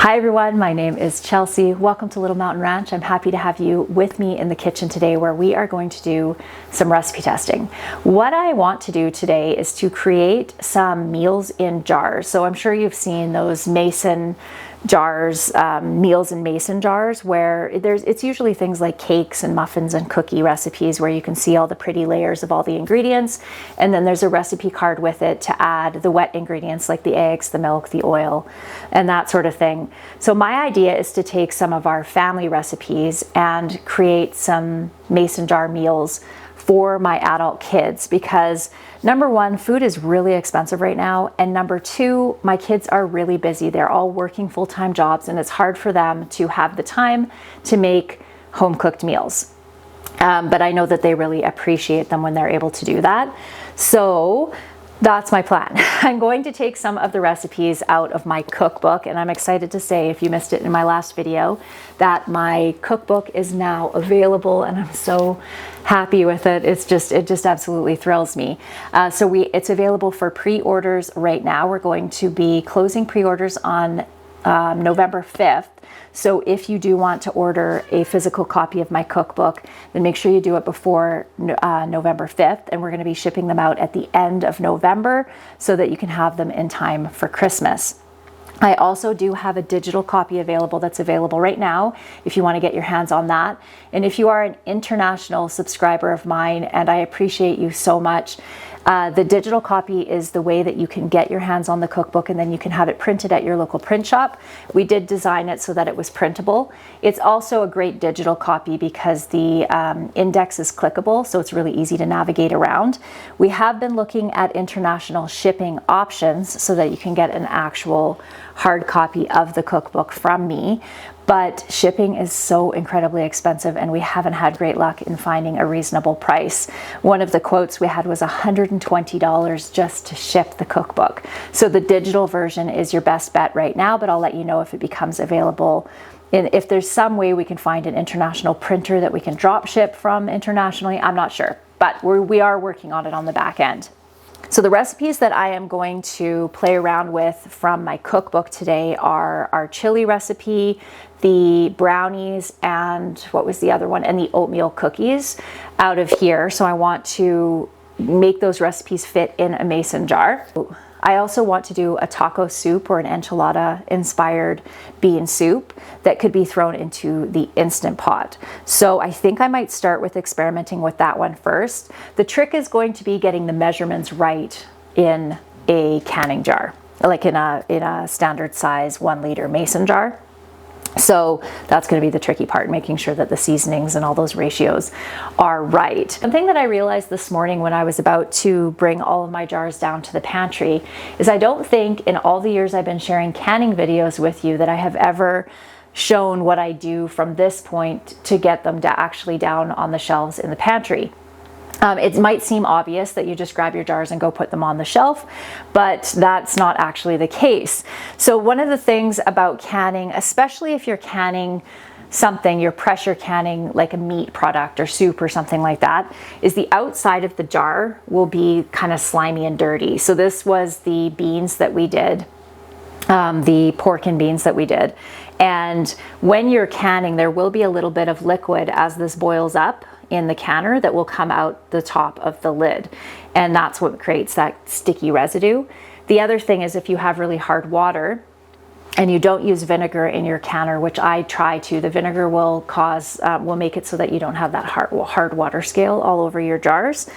Hi everyone, my name is Chelsea. Welcome to Little Mountain Ranch. I'm happy to have you with me in the kitchen today where we are going to do some recipe testing. What I want to do today is to create some meals in jars. So I'm sure you've seen those mason jars, meals in mason jars, where it's usually things like cakes and muffins and cookie recipes where you can see all the pretty layers of all the ingredients, and then there's a recipe card with it to add the wet ingredients like the eggs, the milk, the oil, and that sort of thing. So my idea is to take some of our family recipes and create some mason jar meals for my adult kids, because number one, food is really expensive right now, and number two, my kids are really busy. They're all working full-time jobs and it's hard for them to have the time to make home-cooked meals. But I know that they really appreciate them when they're able to do that. So that's my plan. I'm going to take some of the recipes out of my cookbook, and I'm excited to say, if you missed it in my last video, that my cookbook is now available, and I'm so happy with it. It just absolutely thrills me. It's available for pre-orders right now. We're going to be closing pre-orders on November 5th. So if you do want to order a physical copy of my cookbook, then make sure you do it before November 5th. And we're going to be shipping them out at the end of November so that you can have them in time for Christmas. I also do have a digital copy available that's available right now if you want to get your hands on that. And if you are an international subscriber of mine, and I appreciate you so much, the digital copy is the way that you can get your hands on the cookbook, and then you can have it printed at your local print shop. We did design it so that it was printable. It's also a great digital copy because the index is clickable, so it's really easy to navigate around. We have been looking at international shipping options so that you can get an actual hard copy of the cookbook from me. But shipping is so incredibly expensive, and we haven't had great luck in finding a reasonable price. One of the quotes we had was $120 just to ship the cookbook. So the digital version is your best bet right now, but I'll let you know if it becomes available. If there's some way we can find an international printer that we can drop ship from internationally, I'm not sure, but we are working on it on the back end. So the recipes that I am going to play around with from my cookbook today are our chili recipe, the brownies, and what was the other one? And the oatmeal cookies out of here. So I want to make those recipes fit in a mason jar. I also want to do a taco soup or an enchilada inspired bean soup that could be thrown into the Instant Pot. So I think I might start with experimenting with that one first. The trick is going to be getting the measurements right in a canning jar, like in a standard size 1 liter mason jar. So that's going to be the tricky part, making sure that the seasonings and all those ratios are right. One thing that I realized this morning when I was about to bring all of my jars down to the pantry is I don't think in all the years I've been sharing canning videos with you that I have ever shown what I do from this point to get them to actually down on the shelves in the pantry. It might seem obvious that you just grab your jars and go put them on the shelf, but that's not actually the case. So one of the things about canning, especially if you're canning something, you're pressure canning like a meat product or soup or something like that, is the outside of the jar will be kind of slimy and dirty. So this was the beans that we did, the pork and beans that we did. And when you're canning, there will be a little bit of liquid as this boils up in the canner that will come out the top of the lid, and that's what creates that sticky residue. The other thing is, if you have really hard water and you don't use vinegar in your canner, which I try to, the vinegar will make it so that you don't have that hard water scale all over your jars.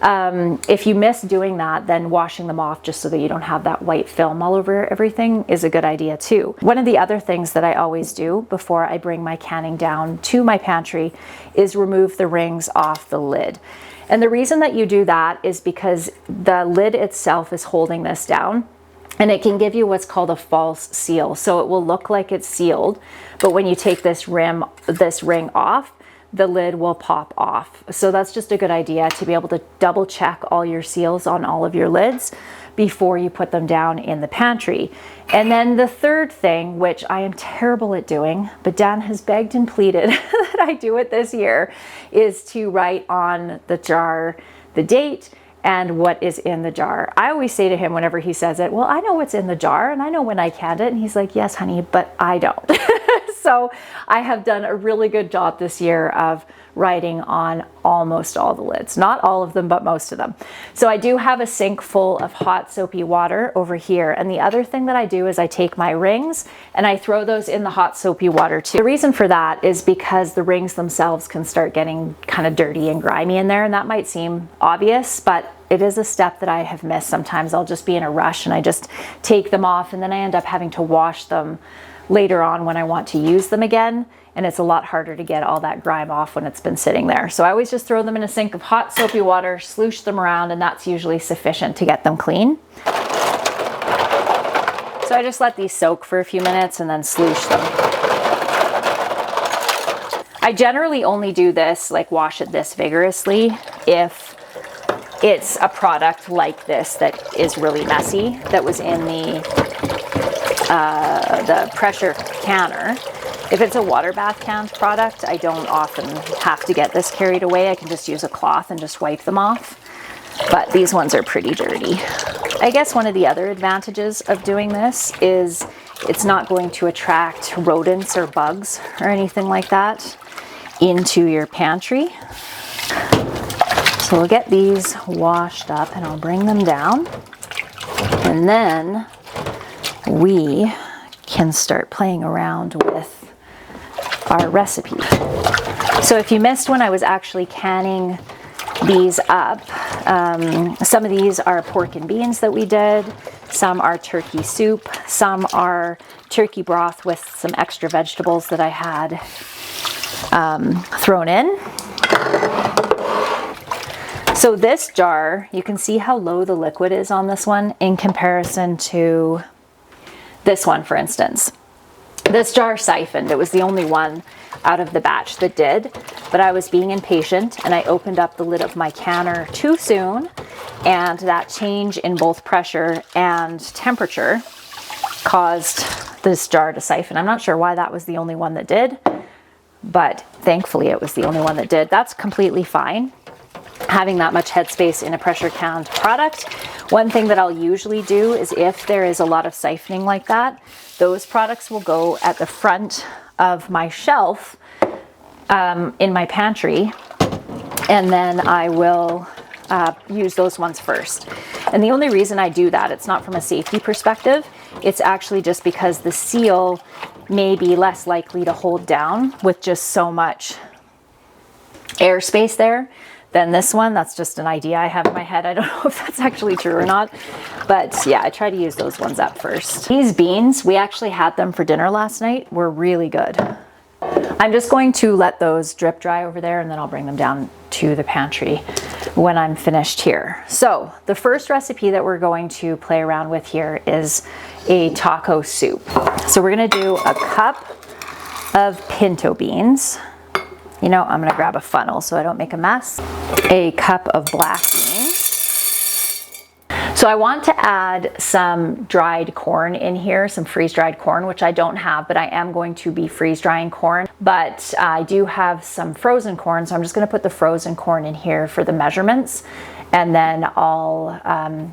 If you miss doing that, then washing them off just so that you don't have that white film all over everything is a good idea too. One of the other things that I always do before I bring my canning down to my pantry is remove the rings off the lid. And the reason that you do that is because the lid itself is holding this down, and it can give you what's called a false seal. So it will look like it's sealed, but when you take this ring off, the lid will pop off. So that's just a good idea to be able to double check all your seals on all of your lids before you put them down in the pantry. And then the third thing, which I am terrible at doing, but Dan has begged and pleaded that I do it this year, is to write on the jar the date and what is in the jar. I always say to him whenever he says it, well, I know what's in the jar and I know when I canned it. And he's like, yes, honey, but I don't. So I have done a really good job this year of writing on almost all the lids. Not all of them, but most of them. So I do have a sink full of hot soapy water over here. And the other thing that I do is I take my rings and I throw those in the hot soapy water too. The reason for that is because the rings themselves can start getting kind of dirty and grimy in there. And that might seem obvious, but it is a step that I have missed. Sometimes I'll just be in a rush and I just take them off and then I end up having to wash them later on when I want to use them again. And it's a lot harder to get all that grime off when it's been sitting there. So I always just throw them in a sink of hot soapy water, sloosh them around, and that's usually sufficient to get them clean. So I just let these soak for a few minutes and then sloosh them. I generally only do this, like wash it this vigorously, if it's a product like this that is really messy, that was in the pressure canner. If it's a water bath canned product, I don't often have to get this carried away. I can just use a cloth and just wipe them off. But these ones are pretty dirty. I guess one of the other advantages of doing this is it's not going to attract rodents or bugs or anything like that into your pantry. So we'll get these washed up and I'll bring them down. And then we can start playing around with our recipe. So if you missed when I was actually canning these up, some of these are pork and beans that we did, some are turkey soup, some are turkey broth with some extra vegetables that I had thrown in. So this jar, you can see how low the liquid is on this one in comparison to this one, for instance. This jar siphoned. It was the only one out of the batch that did, but I was being impatient and I opened up the lid of my canner too soon, and that change in both pressure and temperature caused this jar to siphon. I'm not sure why that was the only one that did, but thankfully it was the only one that did. That's completely fine, having that much headspace in a pressure canned product. One thing that I'll usually do is if there is a lot of siphoning like that, those products will go at the front of my shelf in my pantry, and then I will use those ones first. And the only reason I do that, it's not from a safety perspective, it's actually just because the seal may be less likely to hold down with just so much airspace there than this one. That's just an idea I have in my head. I don't know if that's actually true or not, but yeah, I try to use those ones up first. These beans, we actually had them for dinner last night, were really good. I'm just going to let those drip dry over there and then I'll bring them down to the pantry when I'm finished here. So the first recipe that we're going to play around with here is a taco soup. So we're gonna do a cup of pinto beans. You know, I'm gonna grab a funnel so I don't make a mess. A cup of black beans. So I want to add some dried corn in here, some freeze-dried corn, which I don't have, but I am going to be freeze-drying corn. But I do have some frozen corn, so I'm just gonna put the frozen corn in here for the measurements, and then I'll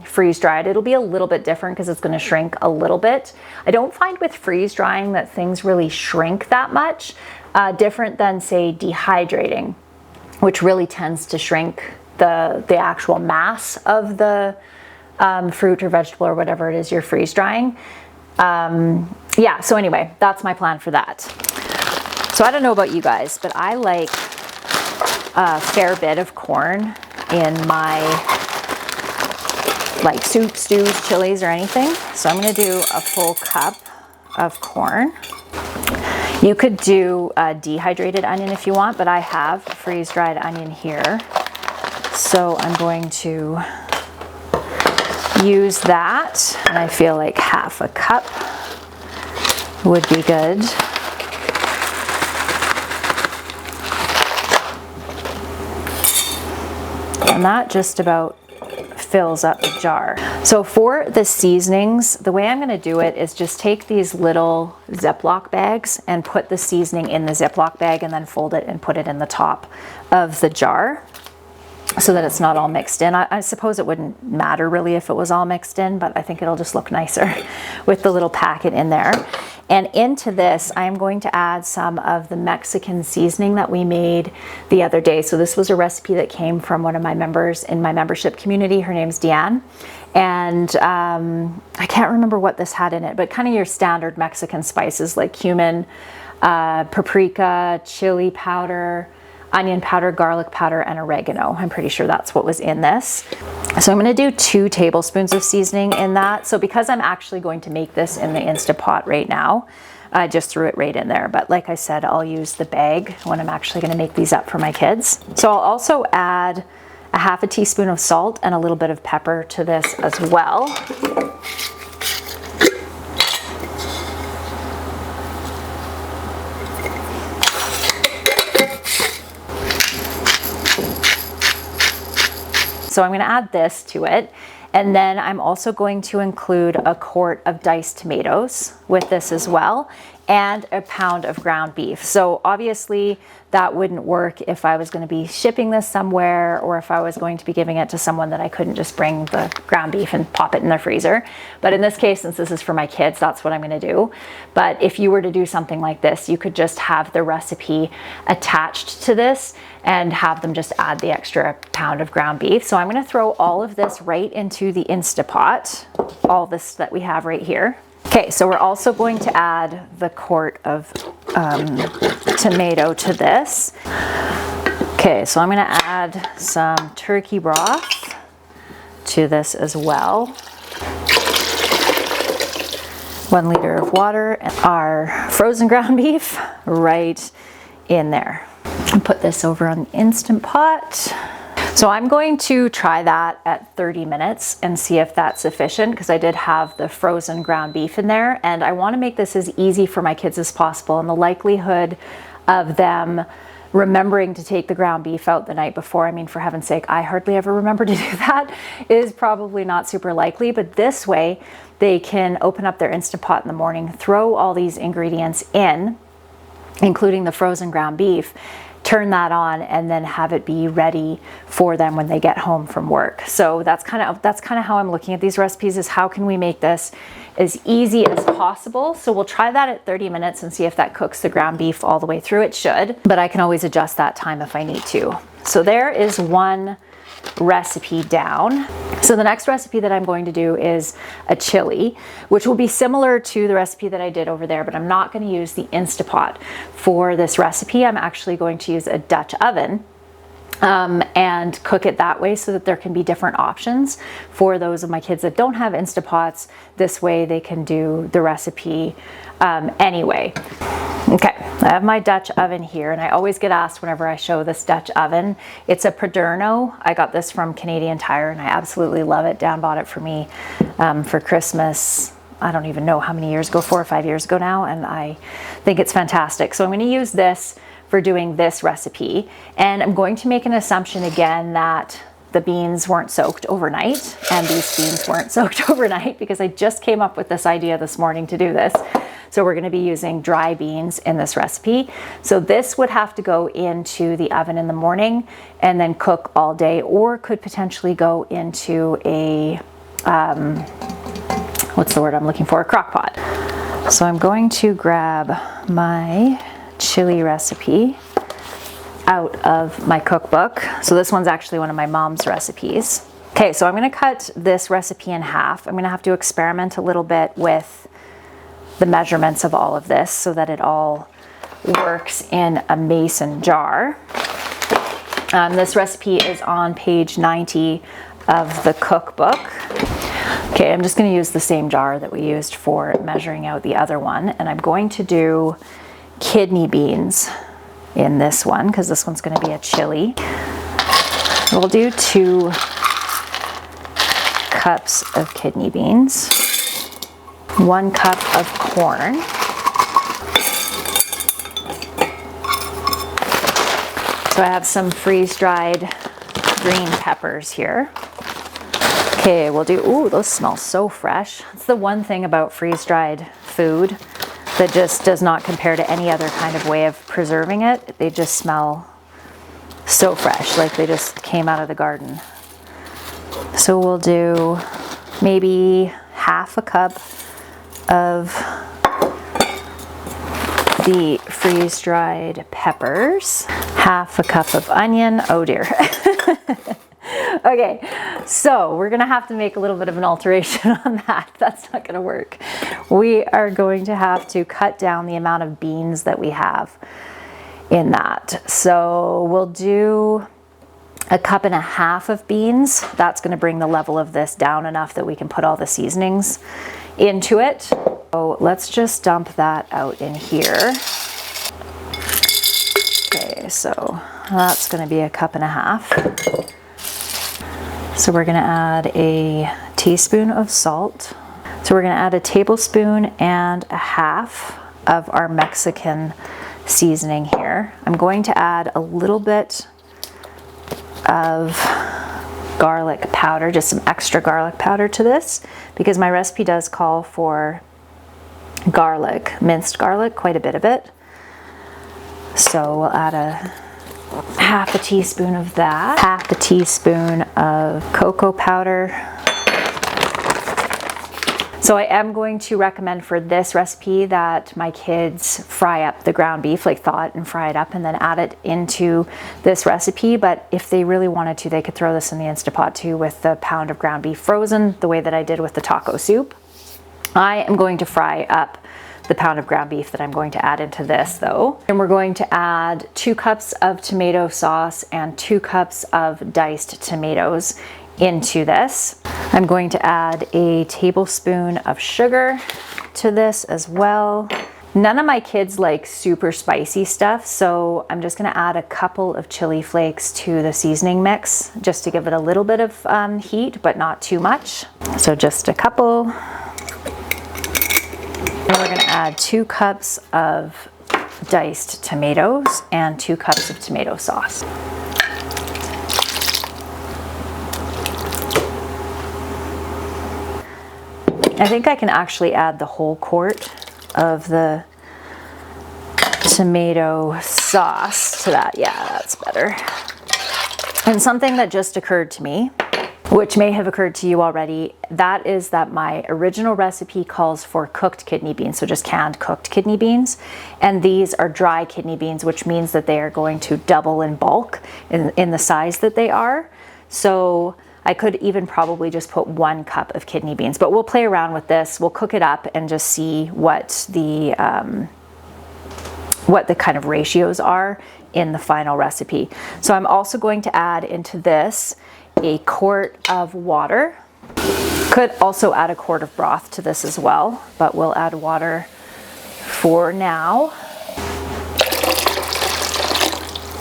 freeze-dry it. It'll be a little bit different because it's gonna shrink a little bit. I don't find with freeze-drying that things really shrink that much. Different than, say, dehydrating, which really tends to shrink the actual mass of the fruit or vegetable or whatever it is you're freeze drying. Yeah, so anyway, that's my plan for that. So I don't know about you guys, but I like a fair bit of corn in my like soup, stews, chilies, or anything. So I'm gonna do a full cup of corn. You could do a dehydrated onion if you want, but I have a freeze-dried onion here. So I'm going to use that, and I feel like half a cup would be good. And that just about fills up the jar. So for the seasonings, the way I'm going to do it is just take these little Ziploc bags and put the seasoning in the Ziploc bag and then fold it and put it in the top of the jar. so that it's not all mixed in. I suppose it wouldn't matter really if it was all mixed in, but I think it'll just look nicer with the little packet in there. And into this, I'm going to add some of the Mexican seasoning that we made the other day. So this was a recipe that came from one of my members in my membership community. Her name's Deanne. And I can't remember what this had in it, but kind of your standard Mexican spices like cumin, paprika, chili powder, onion powder, garlic powder, and oregano. I'm pretty sure that's what was in this. So I'm gonna do 2 tablespoons of seasoning in that. So because I'm actually going to make this in the Instant Pot right now, I just threw it right in there. But like I said, I'll use the bag when I'm actually gonna make these up for my kids. So I'll also add a half a teaspoon of salt and a little bit of pepper to this as well. So I'm going to add this to it, and then I'm also going to include a quart of diced tomatoes with this as well, and a pound of ground beef. So obviously that wouldn't work if I was going to be shipping this somewhere, or if I was going to be giving it to someone that I couldn't just bring the ground beef and pop it in their freezer. But in this case, since this is for my kids, that's what I'm going to do. But if you were to do something like this, you could just have the recipe attached to this and have them just add the extra pound of ground beef. So I'm going to throw all of this right into the Instapot, all this that we have right here. Okay, so we're also going to add the quart of tomato to this. Okay, so I'm going to add some turkey broth to this as well. 1 liter of water, and our frozen ground beef right in there. And put this over on the Instant Pot. So I'm going to try that at 30 minutes and see if that's sufficient, because I did have the frozen ground beef in there, and I want to make this as easy for my kids as possible. And the likelihood of them remembering to take the ground beef out the night before, I mean, for heaven's sake, I hardly ever remember to do that, is probably not super likely. But this way they can open up their Instant Pot in the morning, throw all these ingredients in, including the frozen ground beef, turn that on, and then have it be ready for them when they get home from work. So that's kind of how I'm looking at these recipes, is how can we make this as easy as possible. So we'll try that at 30 minutes and see if that cooks the ground beef all the way through. It should, but I can always adjust that time if I need to. So there is one recipe down. So the next recipe that I'm going to do is a chili, which will be similar to the recipe that I did over there, but I'm not going to use the Instapot for this recipe. I'm actually going to use a Dutch oven and cook it that way, so that there can be different options for those of my kids that don't have Instapots. This way they can do the recipe anyway. Okay, I have my Dutch oven here, and I always get asked whenever I show this Dutch oven. It's a Paderno. I got this from Canadian Tire, and I absolutely love it. Dan bought it for me for Christmas. I don't even know how many years ago, 4 or 5 years ago now, and I think it's fantastic. So I'm going to use this for doing this recipe, and I'm going to make an assumption again that the beans weren't soaked overnight, and these beans weren't soaked overnight, because I just came up with this idea this morning to do this. So we're going to be using dry beans in this recipe. So this would have to go into the oven in the morning and then cook all day, or could potentially go into a, what's the word I'm looking for? A crock pot. So I'm going to grab my chili recipe out of my cookbook. So this one's actually one of my mom's recipes. Okay, so I'm going to cut this recipe in half. I'm going to have to experiment a little bit with the measurements of all of this so that it all works in a mason jar. This recipe is on page 90 of the cookbook. Okay, I'm just going to use the same jar that we used for measuring out the other one, and I'm going to do kidney beans in this one, because this one's going to be a chili. We'll do 2 cups of kidney beans, 1 cup of corn, so I have some freeze-dried green peppers here. Okay, we'll do, ooh, those smell so fresh. It's the one thing about freeze-dried food that just does not compare to any other kind of way of preserving it. They just smell so fresh, like they just came out of the garden. So we'll do maybe half a cup of the freeze-dried peppers, half a cup of onion. Oh dear. Okay, so we're gonna have to make a little bit of an alteration on that. That's not gonna work. We are going to have to cut down the amount of beans that we have in that. So we'll do a cup and a half of beans. That's gonna bring the level of this down enough that we can put all the seasonings into it. So let's just dump that out in here. Okay, so that's gonna be a cup and a half. So we're gonna add a teaspoon of salt. So we're gonna add a tablespoon and a half of our Mexican seasoning here. I'm going to add a little bit of garlic powder, just some extra garlic powder to this, because my recipe does call for garlic, minced garlic, quite a bit of it. So we'll add a half a teaspoon of that, half a teaspoon of cocoa powder. So I am going to recommend for this recipe that my kids fry up the ground beef, like thaw it and fry it up and then add it into this recipe. But if they really wanted to, they could throw this in the Instapot too with the pound of ground beef frozen, the way that I did with the taco soup. I am going to fry up the pound of ground beef that I'm going to add into this though. And we're going to add 2 cups of tomato sauce and 2 cups of diced tomatoes into this. I'm going to add a tablespoon of sugar to this as well. None of my kids like super spicy stuff, so I'm just gonna add a couple of chili flakes to the seasoning mix just to give it a little bit of heat, but not too much. So just a couple. And we're gonna add 2 cups of diced tomatoes and 2 cups of tomato sauce. I think I can actually add the whole quart of the tomato sauce to that. Yeah, that's better. And something that just occurred to me, which may have occurred to you already, that is that my original recipe calls for cooked kidney beans, so just canned cooked kidney beans. And these are dry kidney beans, which means that they are going to double in bulk in the size that they are. So I could even probably just put 1 cup of kidney beans, but we'll play around with this. We'll cook it up and just see what the kind of ratios are in the final recipe. So I'm also going to add into this a quart of water. Could also add a quart of broth to this as well, but we'll add water for now.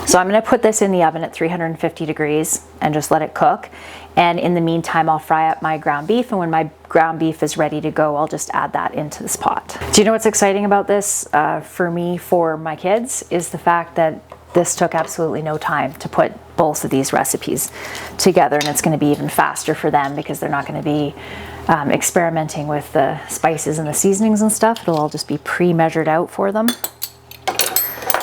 So I'm gonna put this in the oven at 350 degrees and just let it cook. And in the meantime, I'll fry up my ground beef, and when my ground beef is ready to go, I'll just add that into this pot. Do you know what's exciting about this for me, for my kids, is the fact that this took absolutely no time to put both of these recipes together, and it's going to be even faster for them because they're not going to be experimenting with the spices and the seasonings and stuff. It'll all just be pre-measured out for them.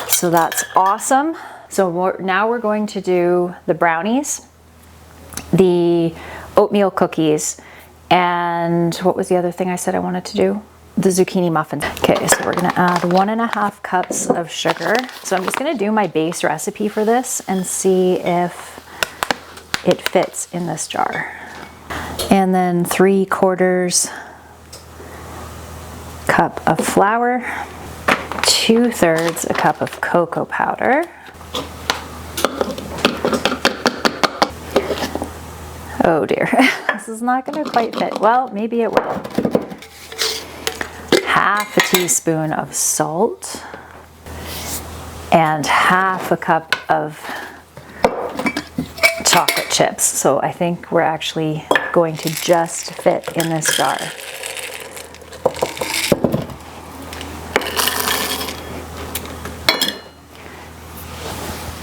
So that's awesome. So now we're going to do the brownies, the oatmeal cookies, and what was the other thing I said I wanted to do? The zucchini muffins. Okay, so we're gonna add 1.5 cups of sugar. So I'm just gonna do my base recipe for this and see if it fits in this jar. And then 3/4 cup of flour, 2/3 a cup of cocoa powder, oh dear, this is not gonna quite fit. Well, maybe it will. Half a teaspoon of salt and half a cup of chocolate chips. So I think we're actually going to just fit in this jar.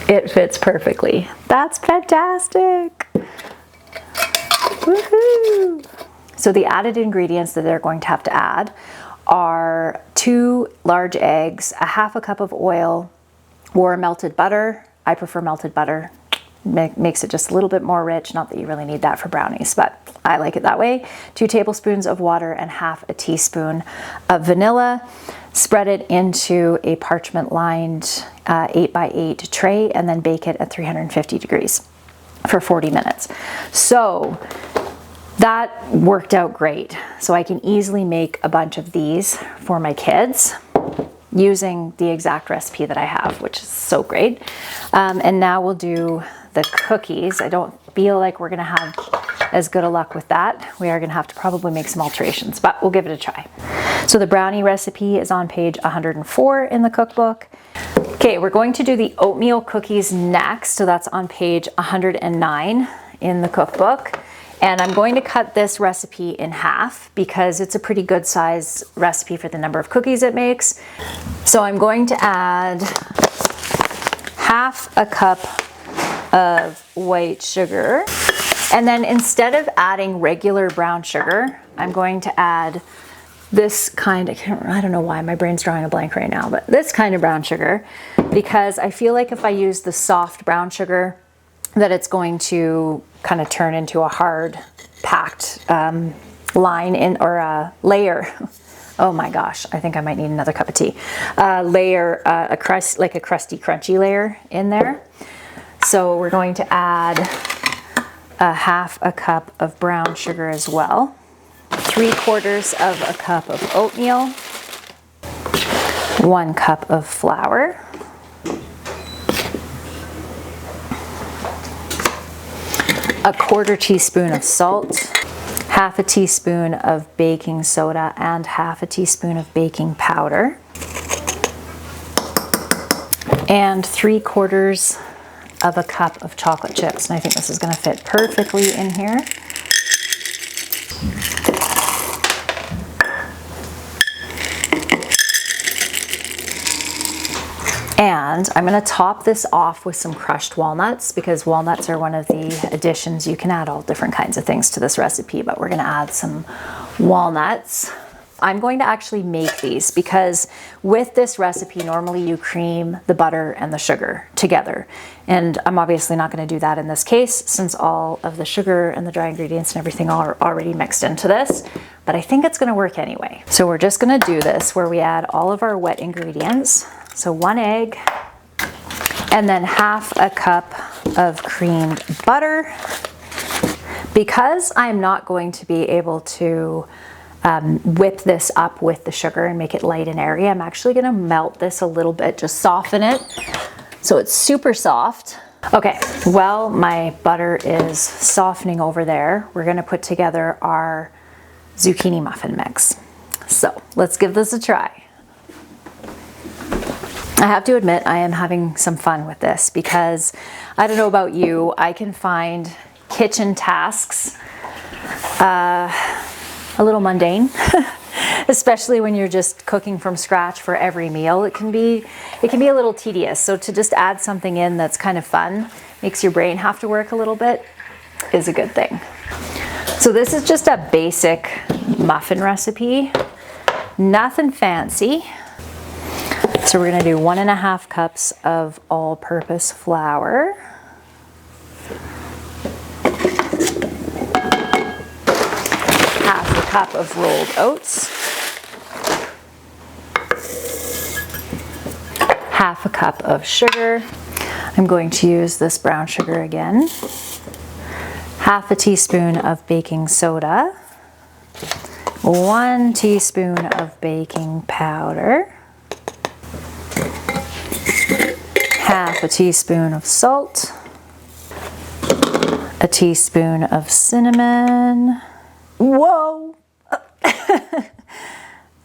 It fits perfectly. That's fantastic. Woohoo! So the added ingredients that they're going to have to add are 2 large eggs, a half a cup of oil or melted butter, I prefer melted butter. Makes it just a little bit more rich. Not that you really need that for brownies, but I like it that way. 2 tablespoons of water and half a teaspoon of vanilla. Spread it into a parchment lined 8x8 tray and then bake it at 350 degrees for 40 minutes. So that worked out great. So I can easily make a bunch of these for my kids using the exact recipe that I have, which is so great. And now we'll do the cookies. I don't feel like we're gonna have as good a luck with that. We are gonna have to probably make some alterations, but we'll give it a try. So the brownie recipe is on page 104 in the cookbook. Okay, we're going to do the oatmeal cookies next. So that's on page 109 in the cookbook. And I'm going to cut this recipe in half because it's a pretty good size recipe for the number of cookies it makes. So I'm going to add half a cup of white sugar. And then instead of adding regular brown sugar, I'm going to add this kind of, I don't know why my brain's drawing a blank right now, but this kind of brown sugar, because I feel like if I use the soft brown sugar, that it's going to kind of turn into a hard packed line in, or a layer. Oh my gosh, I think I might need another cup of tea. Layer, a crust, like a crusty, crunchy layer in there. So we're going to add a half a cup of brown sugar as well. 3/4 of a cup of oatmeal. 1 cup of flour. A 1/4 teaspoon of salt, half a teaspoon of baking soda, and half a teaspoon of baking powder, and 3/4 of a cup of chocolate chips. And I think this is going to fit perfectly in here. And I'm going to top this off with some crushed walnuts, because walnuts are one of the additions. You can add all different kinds of things to this recipe, but we're going to add some walnuts. I'm going to actually make these because with this recipe, normally you cream the butter and the sugar together. And I'm obviously not going to do that in this case, since all of the sugar and the dry ingredients and everything are already mixed into this, but I think it's going to work anyway. So we're just going to do this where we add all of our wet ingredients. So 1 egg, and then half a cup of creamed butter. Because I'm not going to be able to whip this up with the sugar and make it light and airy, I'm actually going to melt this a little bit, just soften it so it's super soft. Okay, well, my butter is softening over there. We're going to put together our zucchini muffin mix. So let's give this a try. I have to admit, I am having some fun with this because I don't know about you, I can find kitchen tasks a little mundane, especially when you're just cooking from scratch for every meal. It can be a little tedious. So to just add something in that's kind of fun, makes your brain have to work a little bit, is a good thing. So this is just a basic muffin recipe, nothing fancy. So we're going to do 1.5 cups of all-purpose flour. Half a cup of rolled oats. Half a cup of sugar. I'm going to use this brown sugar again. Half a teaspoon of baking soda. 1 teaspoon of baking powder. Half a teaspoon of salt, a teaspoon of cinnamon. Whoa!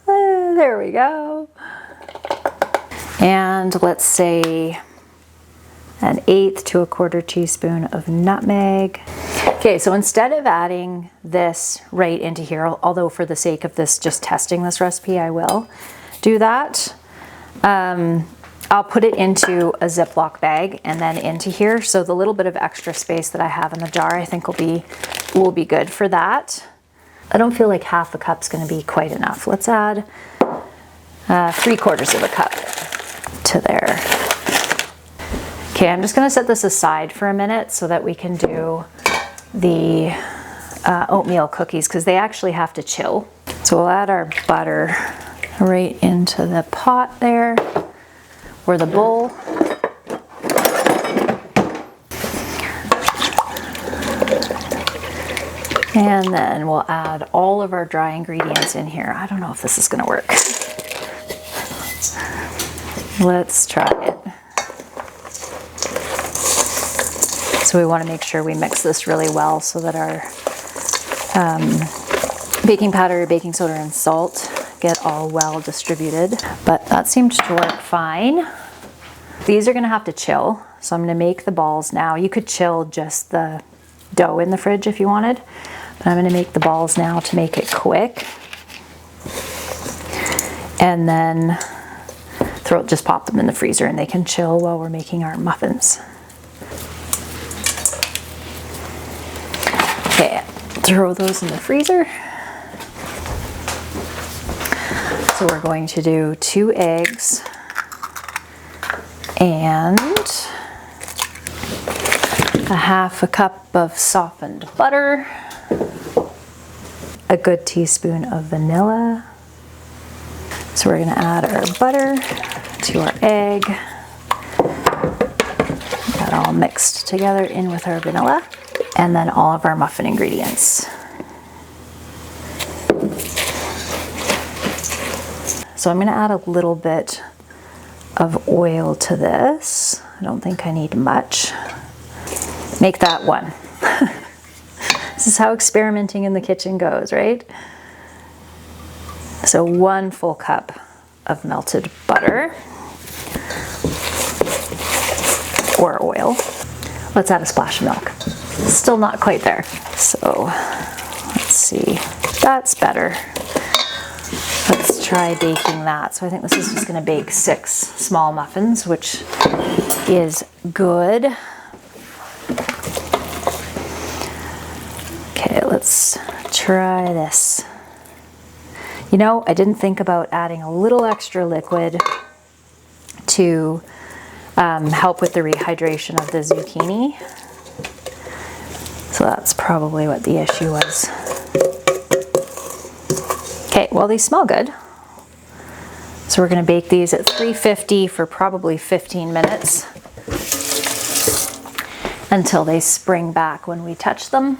There we go. And let's say 1/8 to 1/4 teaspoon of nutmeg. Okay, so instead of adding this right into here, although for the sake of this, just testing this recipe, I will do that. I'll put it into a Ziploc bag and then into here. So the little bit of extra space that I have in the jar, I think will be good for that. I don't feel like half a cup's going to be quite enough. Let's add 3/4 of a cup to there. Okay, I'm just gonna set this aside for a minute so that we can do the oatmeal cookies, because they actually have to chill. So we'll add our butter right into the pot there, or the bowl. And then we'll add all of our dry ingredients in here. I don't know if this is gonna work. Let's try it. So we want to make sure we mix this really well so that our baking powder, baking soda, and salt get all well distributed. But that seemed to work fine. These are going to have to chill, so I'm going to make the balls now. You could chill just the dough in the fridge if you wanted, but I'm going to make the balls now to make it quick. And then just pop them in the freezer and they can chill while we're making our muffins. Okay, throw those in the freezer. So we're going to do 2 eggs and 1/2 cup of softened butter, a good teaspoon of vanilla. So we're going to add our butter to our egg. That all mixed together in with our vanilla. And then all of our muffin ingredients. So I'm going to add a little bit of oil to this. I don't think I need much. Make that 1. This is how experimenting in the kitchen goes, right? So 1 full cup of melted butter or oil. Let's add a splash of milk. Still not quite there. So let's see, that's better. Let's try baking that. So I think this is just going to bake 6 small muffins, which is good. Okay, let's try this. You know, I didn't think about adding a little extra liquid to help with the rehydration of the zucchini. So that's probably what the issue was. Okay, well, these smell good. So we're going to bake these at 350 for probably 15 minutes until they spring back when we touch them.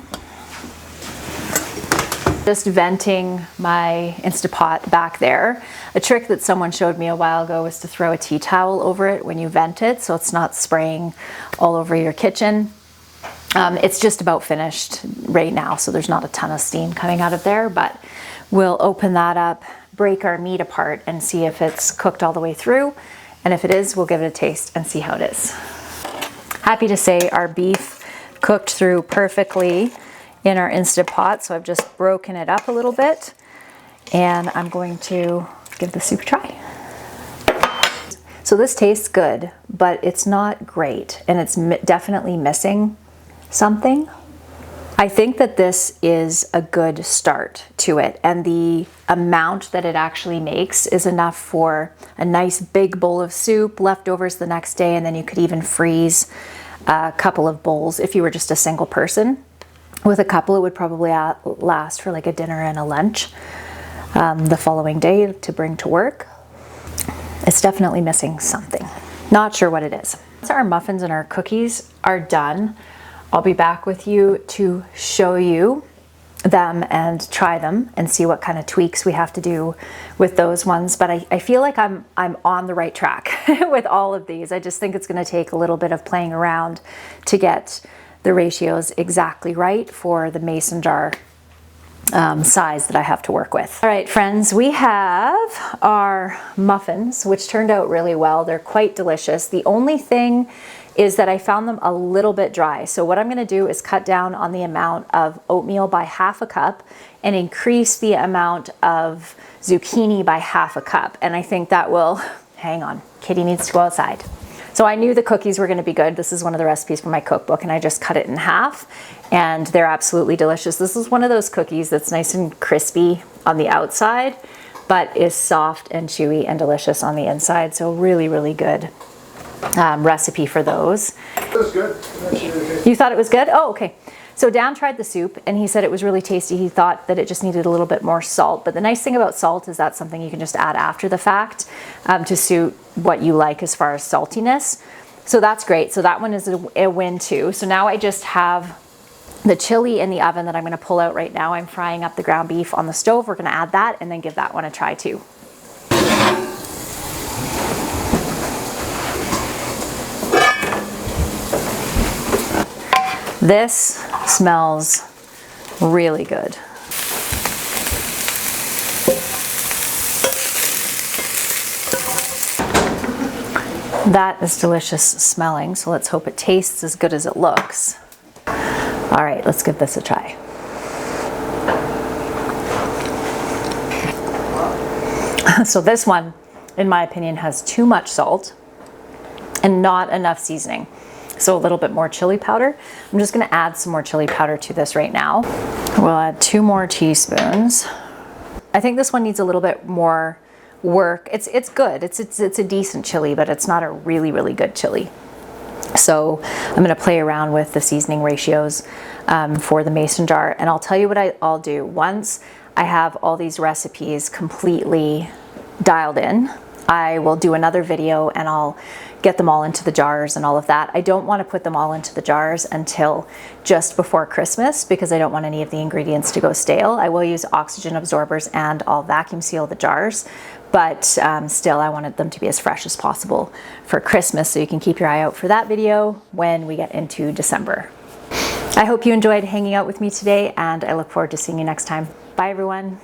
Just venting my Instapot back there. A trick that someone showed me a while ago was to throw a tea towel over it when you vent it so it's not spraying all over your kitchen. It's just about finished right now, so there's not a ton of steam coming out of there, but we'll open that up, break our meat apart, and see if it's cooked all the way through. And if it is, we'll give it a taste and see how it is. Happy to say our beef cooked through perfectly in our Instapot, so I've just broken it up a little bit, and I'm going to give the soup a try. So this tastes good, but it's not great, and it's definitely missing something. I think that this is a good start to it, and the amount that it actually makes is enough for a nice big bowl of soup, leftovers the next day, and then you could even freeze a couple of bowls if you were just a single person. With a couple, it would probably last for like a dinner and a lunch the following day to bring to work. It's definitely missing something. Not sure what it is. So our muffins and our cookies are done. I'll be back with you to show you them and try them and see what kind of tweaks we have to do with those ones. But I feel like I'm on the right track with all of these. I just think it's going to take a little bit of playing around to get the ratios exactly right for the mason jar size that I have to work with. All right, friends, we have our muffins, which turned out really well. They're quite delicious. The only thing is that I found them a little bit dry. So what I'm going to do is cut down on the amount of oatmeal by 1/2 cup and increase the amount of zucchini by 1/2 cup. And I think that will, hang on, Kitty needs to go outside. So I knew the cookies were going to be good. This is one of the recipes from my cookbook, and I just cut it in half, and they're absolutely delicious. This is one of those cookies that's nice and crispy on the outside, but is soft and chewy and delicious on the inside. So really, really good. recipe for those. It was good. You thought it was good? Oh, okay. So Dan tried the soup and he said it was really tasty. He thought that it just needed a little bit more salt. But the nice thing about salt is that's something you can just add after the fact to suit what you like as far as saltiness. So that's great. So that one is a win too. So now I just have the chili in the oven that I'm going to pull out right now. I'm frying up the ground beef on the stove. We're going to add that and then give that one a try too. This smells really good. That is delicious smelling, so let's hope it tastes as good as it looks. All right, let's give this a try. So this one, in my opinion, has too much salt and not enough seasoning. So a little bit more chili powder. I'm just gonna add some more chili powder to this right now. We'll add 2 more teaspoons. I think this one needs a little bit more work. It's good, it's a decent chili, but it's not a really, really good chili. So I'm gonna play around with the seasoning ratios for the mason jar. And I'll tell you what I'll do. Once I have all these recipes completely dialed in, I will do another video and I'll get them all into the jars and all of that. I don't want to put them all into the jars until just before Christmas because I don't want any of the ingredients to go stale. I will use oxygen absorbers and I'll vacuum seal the jars, but still I wanted them to be as fresh as possible for Christmas, so you can keep your eye out for that video when we get into December. I hope you enjoyed hanging out with me today and I look forward to seeing you next time. Bye everyone.